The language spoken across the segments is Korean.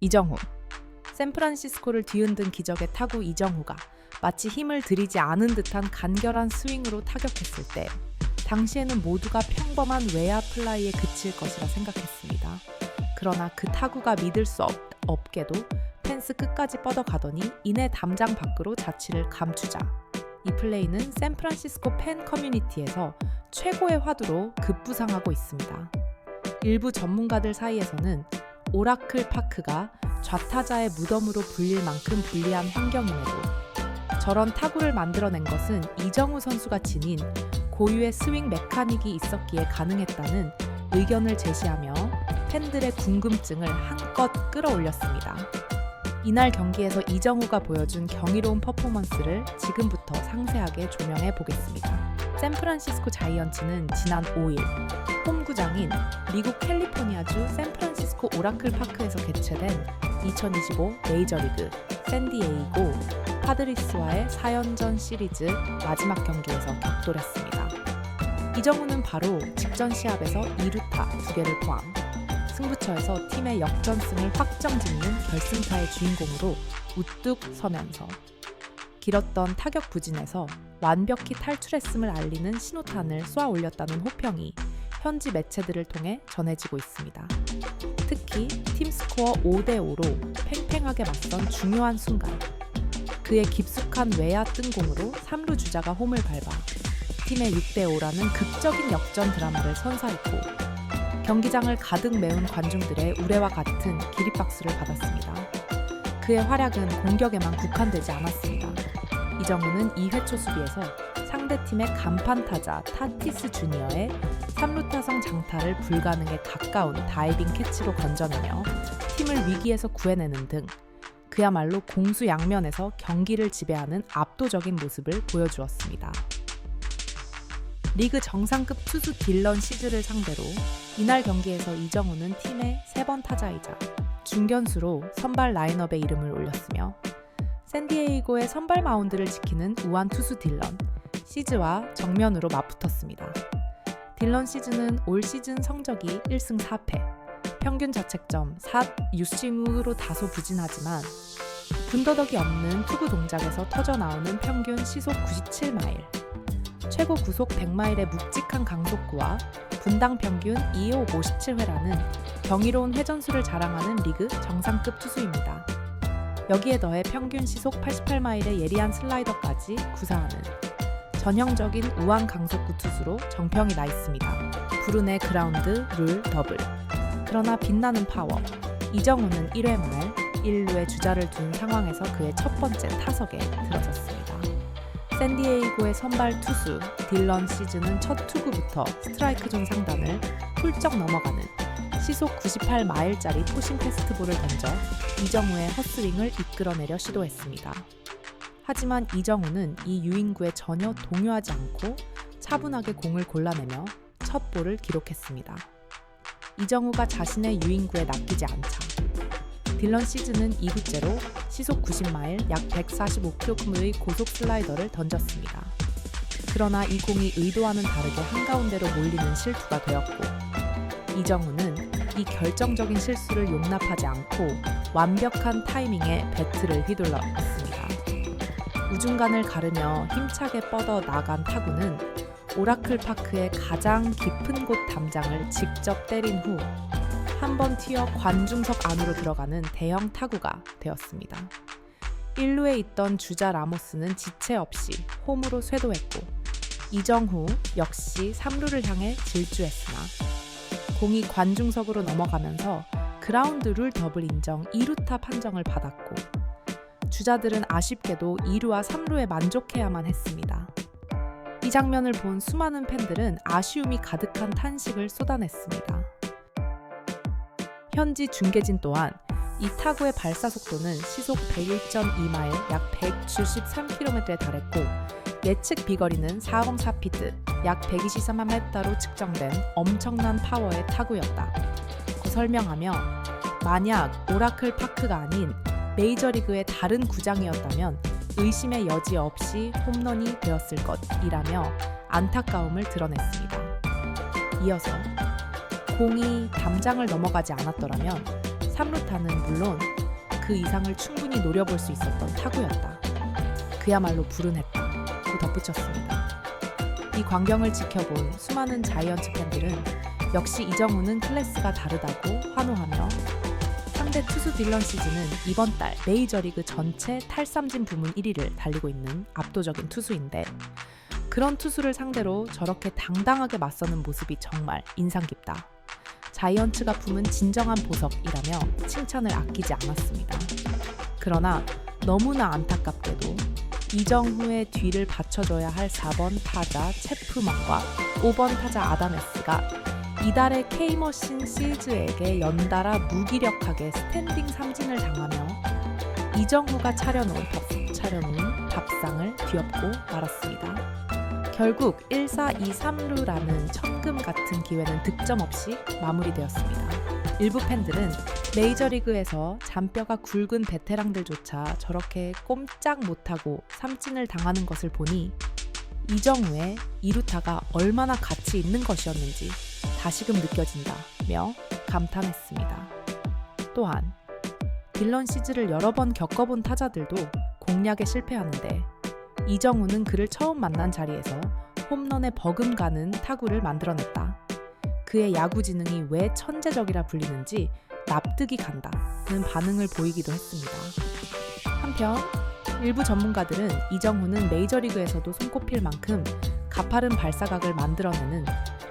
이정후. 샌프란시스코를 뒤흔든 기적의 타구 이정후가 마치 힘을 들이지 않은 듯한 간결한 스윙으로 타격했을 때 당시에는 모두가 평범한 외야 플라이에 그칠 것이라 생각했습니다. 그러나 그 타구가 믿을 수 없게도 펜스 끝까지 뻗어가더니 이내 담장 밖으로 자취를 감추자 이 플레이는 샌프란시스코 팬 커뮤니티에서 최고의 화두로 급부상하고 있습니다. 일부 전문가들 사이에서는 오라클 파크가 좌타자의 무덤으로 불릴 만큼 불리한 환경임에도 저런 타구를 만들어낸 것은 이정후 선수가 지닌 고유의 스윙 메카닉이 있었기에 가능했다는 의견을 제시하며 팬들의 궁금증을 한껏 끌어올렸습니다. 이날 경기에서 이정후가 보여준 경이로운 퍼포먼스를 지금부터 상세하게 조명해 보겠습니다. 샌프란시스코 자이언츠는 지난 5일 홈구장인 미국 캘리포니아주 샌프란시스코 오라클 파크에서 개최된 2025 메이저리그 샌디에이고 파드리스와의 4연전 시리즈 마지막 경기에서 격돌했습니다. 이정후는 바로 직전 시합에서 2루타 2개를 포함 승부처에서 팀의 역전승을 확정짓는 결승타의 주인공으로 우뚝 서면서 길었던 타격 부진에서 완벽히 탈출했음을 알리는 신호탄을 쏘아 올렸다는 호평이 현지 매체들을 통해 전해지고 있습니다. 특히 팀 스코어 5대5로 팽팽하게 맞선 중요한 순간 그의 깊숙한 외야 뜬공으로 3루 주자가 홈을 밟아 팀의 6대5라는 극적인 역전 드라마를 선사했고 경기장을 가득 메운 관중들의 우레와 같은 기립박수를 받았습니다. 그의 활약은 공격에만 국한되지 않았습니다. 이정후는 2회 초 수비에서 상대팀의 간판 타자 타티스 주니어의 3루타성 장타를 불가능에 가까운 다이빙 캐치로 건져내며 팀을 위기에서 구해내는 등 그야말로 공수양면에서 경기를 지배하는 압도적인 모습을 보여주었습니다. 리그 정상급 투수 딜런 시즈를 상대로 이날 경기에서 이정후는 팀의 3번 타자이자 중견수로 선발 라인업에 이름을 올렸으며 샌디에이고의 선발 마운드를 지키는 우완 투수 딜런 시즈와 정면으로 맞붙었습니다. 딜런 시즈는 올 시즌 성적이 1승 4패, 평균 자책점 4유심으로 다소 부진하지만 군더더기 없는 투구 동작에서 터져나오는 평균 시속 97마일, 최고 구속 100마일의 묵직한 강속구와 분당 평균 2호 57회라는 경이로운 회전수를 자랑하는 리그 정상급 투수입니다. 여기에 더해 평균 시속 88마일의 예리한 슬라이더까지 구사하는 전형적인 우완 강속구 투수로 정평이 나 있습니다. 불운의 그라운드 룰 더블. 그러나 빛나는 파워. 이정후는 1회 말 1루에 주자를 둔 상황에서 그의 첫 번째 타석에 들어섰습니다. 샌디에이고의 선발 투수 딜런 시즈는 첫 투구부터 스트라이크 존 상단을 훌쩍 넘어가는 시속 98마일짜리 포심 패스트볼을 던져 이정후의 헛스윙을 이끌어내려 시도했습니다. 하지만 이정후는 이 유인구에 전혀 동요하지 않고 차분하게 공을 골라내며 첫 볼을 기록했습니다. 이정후가 자신의 유인구에 낚이지 않자 딜런 시즈는 2구째로 시속 90마일 약 145km의 고속 슬라이더를 던졌습니다. 그러나 이 공이 의도와는 다르게 한가운데로 몰리는 실투가 되었고 이정후는 이 결정적인 실수를 용납하지 않고 완벽한 타이밍에 배트를 휘둘렀습니다. 우중간을 가르며 힘차게 뻗어 나간 타구는 오라클 파크의 가장 깊은 곳 담장을 직접 때린 후 한 번 튀어 관중석 안으로 들어가는 대형 타구가 되었습니다. 1루에 있던 주자 라모스는 지체 없이 홈으로 쇄도했고 이정후 역시 3루를 향해 질주했으나 공이 관중석으로 넘어가면서 그라운드 룰 더블 인정 2루타 판정을 받았고 주자들은 아쉽게도 2루와 3루에 만족해야만 했습니다. 이 장면을 본 수많은 팬들은 아쉬움이 가득한 탄식을 쏟아냈습니다. 현지 중계진 또한 이 타구의 발사 속도는 시속 101.2마일 약 173km에 달했고 예측 비거리는 4.4피트 약 123m로 측정된 엄청난 파워의 타구였다 고 설명하며 만약 오라클 파크가 아닌 메이저리그의 다른 구장이었다면 의심의 여지 없이 홈런이 되었을 것이라며 안타까움을 드러냈습니다. 이어서 공이 담장을 넘어가지 않았더라면 3루타는 물론 그 이상을 충분히 노려볼 수 있었던 타구였다. 그야말로 불운했다. 고 덧붙였습니다. 이 광경을 지켜본 수많은 자이언츠 팬들은 역시 이정우는 클래스가 다르다고 환호하며 상대 투수 딜런 시즈는 이번 달 메이저리그 전체 탈삼진 부문 1위를 달리고 있는 압도적인 투수인데 그런 투수를 상대로 저렇게 당당하게 맞서는 모습이 정말 인상 깊다. 자이언츠가 품은 진정한 보석이라며 칭찬을 아끼지 않았습니다. 그러나 너무나 안타깝게도 이정후의 뒤를 받쳐줘야 할 4번 타자 체프먼과 5번 타자 아다메스가 이달의 K머신 시즈에게 연달아 무기력하게 스탠딩 삼진을 당하며 이정후가 차려놓은 밥상을 뒤엎고 말았습니다. 결국 1-4-2-3루라는 천금 같은 기회는 득점 없이 마무리되었습니다. 일부 팬들은 메이저리그에서 잔뼈가 굵은 베테랑들조차 저렇게 꼼짝 못하고 삼진을 당하는 것을 보니 이정후의 2루타가 얼마나 가치 있는 것이었는지 다시금 느껴진다며 감탄했습니다. 또한 딜런 시즈를 여러 번 겪어본 타자들도 공략에 실패하는데 이정후는 그를 처음 만난 자리에서 홈런에 버금가는 타구를 만들어냈다. 그의 야구 지능이 왜 천재적이라 불리는지 납득이 간다는 반응을 보이기도 했습니다. 한편 일부 전문가들은 이정후는 메이저리그에서도 손꼽힐 만큼 가파른 발사각을 만들어내는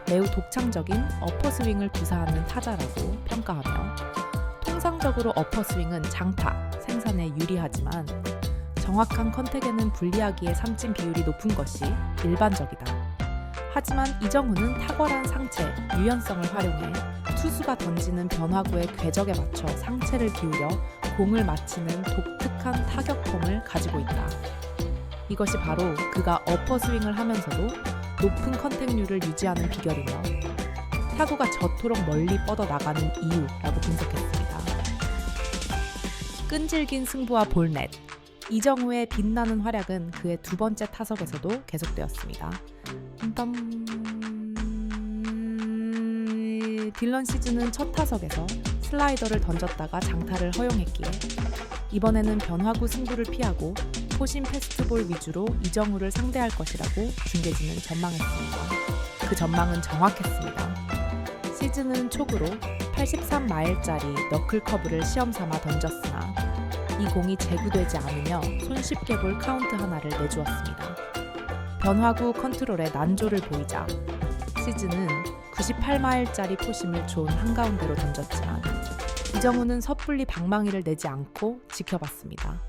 매우 독창적인 어퍼스윙을 구사하는 타자라고 평가하며 통상적으로 어퍼스윙은 장타, 생산에 유리하지만 정확한 컨택에는 불리하기에 삼진 비율이 높은 것이 일반적이다. 하지만 이정후는 탁월한 상체, 유연성을 활용해 투수가 던지는 변화구의 궤적에 맞춰 상체를 기울여 공을 맞히는 독특한 타격폼을 가지고 있다. 이것이 바로 그가 어퍼스윙을 하면서도 높은 컨택률을 유지하는 비결이며 타구가 저토록 멀리 뻗어나가는 이유라고 분석했습니다. 끈질긴 승부와 볼넷, 이정후의 빛나는 활약은 그의 두 번째 타석에서도 계속되었습니다. 딜런 시즈는 첫 타석에서 슬라이더를 던졌다가 장타를 허용했기에 이번에는 변화구 승부를 피하고 포심 패스트볼 위주로 이정후를 상대할 것이라고 중계진은 전망했습니다. 그 전망은 정확했습니다. 시즈는 초구로 83마일짜리 너클커브를 시험삼아 던졌으나 이 공이 제구되지 않으며 손쉽게 볼 카운트 하나를 내주었습니다. 변화구 컨트롤에 난조를 보이자 시즈는 98마일짜리 포심을 존 한가운데로 던졌지만 이정후는 섣불리 방망이를 내지 않고 지켜봤습니다.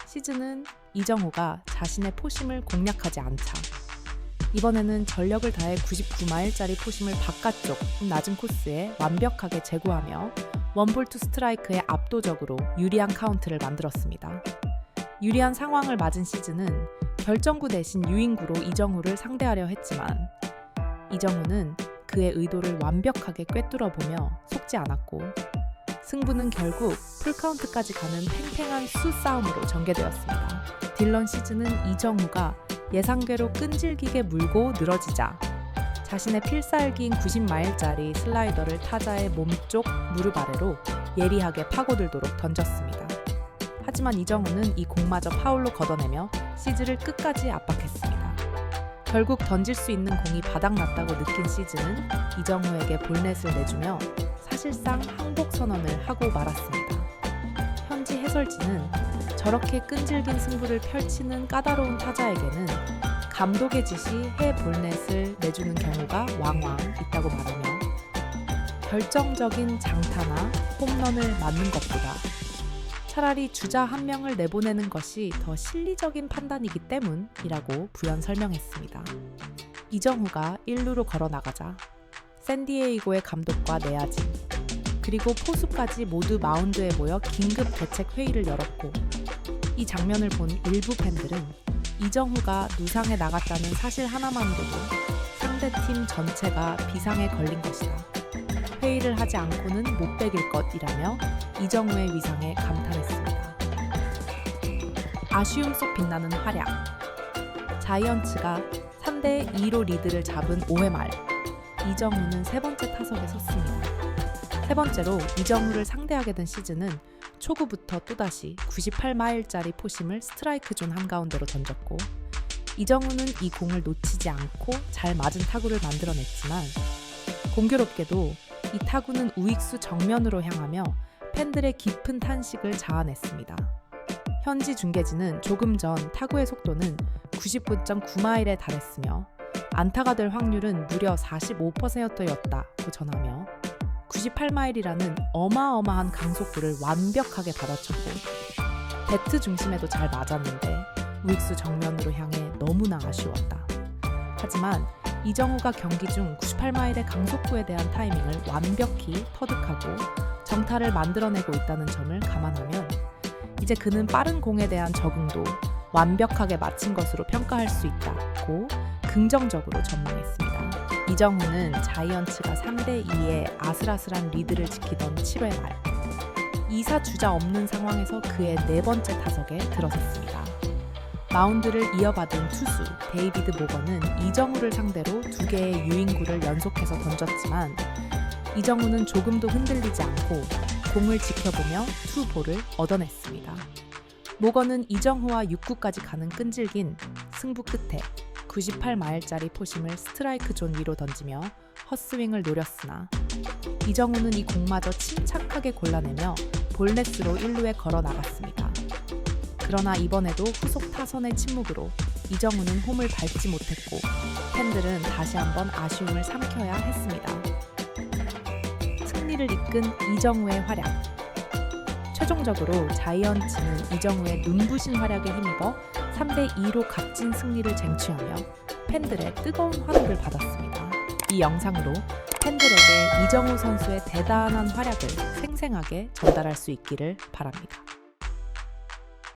시즈는 이정후가 자신의 포심을 공략하지 않자 이번에는 전력을 다해 99마일짜리 포심을 바깥쪽 낮은 코스에 완벽하게 제구하며 원볼 투 스트라이크에 압도적으로 유리한 카운트를 만들었습니다. 유리한 상황을 맞은 시즈는 결정구 대신 유인구로 이정후를 상대하려 했지만 이정후는 그의 의도를 완벽하게 꿰뚫어보며 속지 않았고 승부는 결국 풀카운트까지 가는 팽팽한 수싸움으로 전개되었습니다. 딜런 시즈는 이정후가 예상대로 끈질기게 물고 늘어지자 자신의 필살기인 90마일짜리 슬라이더를 타자의 몸쪽 무릎 아래로 예리하게 파고들도록 던졌습니다. 하지만 이정후는 이 공마저 파울로 걷어내며 시즈를 끝까지 압박했습니다. 결국 던질 수 있는 공이 바닥났다고 느낀 시즈는 이정후에게 볼넷을 내주며 사실상 항복 선언을 하고 말았습니다. 현지 해설진은 저렇게 끈질긴 승부를 펼치는 까다로운 타자에게는 감독의 지시해 볼넷을 내주는 경우가 왕왕 있다고 말하며 결정적인 장타나 홈런을 맞는 것보다 차라리 주자 한 명을 내보내는 것이 더 실리적인 판단이기 때문이라고 부연 설명했습니다. 이정후가 1루로 걸어나가자 샌디에이고의 감독과 내야진 그리고 포수까지 모두 마운드에 모여 긴급 대책 회의를 열었고 이 장면을 본 일부 팬들은 이정후가 누상에 나갔다는 사실 하나만으로도 상대팀 전체가 비상에 걸린 것이다. 회의를 하지 않고는 못 베길 것이라며 이정후의 위상에 감탄했습니다. 아쉬움 속 빛나는 활약. 자이언츠가 3대2로 리드를 잡은 5회 말 이정후는 세 번째 타석에 섰습니다. 세 번째로 이정우를 상대하게 된 시즌은 초구부터 또다시 98마일짜리 포심을 스트라이크 존 한가운데로 던졌고, 이정우는 이 공을 놓치지 않고 잘 맞은 타구를 만들어냈지만 공교롭게도 이 타구는 우익수 정면으로 향하며 팬들의 깊은 탄식을 자아냈습니다. 현지 중계진은 조금 전 타구의 속도는 99.9마일에 달했으며 안타가 될 확률은 무려 45%였다고 전하며 98마일이라는 어마어마한 강속구를 완벽하게 받아쳤고 배트 중심에도 잘 맞았는데 우익수 정면으로 향해 너무나 아쉬웠다. 하지만 이정우가 경기 중 98마일의 강속구에 대한 타이밍을 완벽히 터득하고 정타를 만들어내고 있다는 점을 감안하면 이제 그는 빠른 공에 대한 적응도 완벽하게 마친 것으로 평가할 수 있다고 긍정적으로 전망했습니다. 이정우는 자이언츠가 3대2의 아슬아슬한 리드를 지키던 7회 말 2사 주자 없는 상황에서 그의 네 번째 타석에 들어섰습니다. 마운드를 이어받은 투수 데이비드 모건은 이정우를 상대로 2개의 유인구를 연속해서 던졌지만 이정우는 조금도 흔들리지 않고 공을 지켜보며 투볼을 얻어냈습니다. 모건은 이정우와 6구까지 가는 끈질긴 승부 끝에 98마일짜리 포심을 스트라이크 존 위로 던지며 헛스윙을 노렸으나 이정우는 이 공마저 침착하게 골라내며 볼넷으로 1루에 걸어 나갔습니다. 그러나 이번에도 후속 타선의 침묵으로 이정우는 홈을 밟지 못했고 팬들은 다시 한번 아쉬움을 삼켜야 했습니다. 승리를 이끈 이정우의 활약. 최종적으로 자이언츠는 이정우의 눈부신 활약에 힘입어 3대2로 값진 승리를 쟁취하며 팬들의 뜨거운 환호를 받았습니다. 이 영상으로 팬들에게 이정우 선수의 대단한 활약을 생생하게 전달할 수 있기를 바랍니다.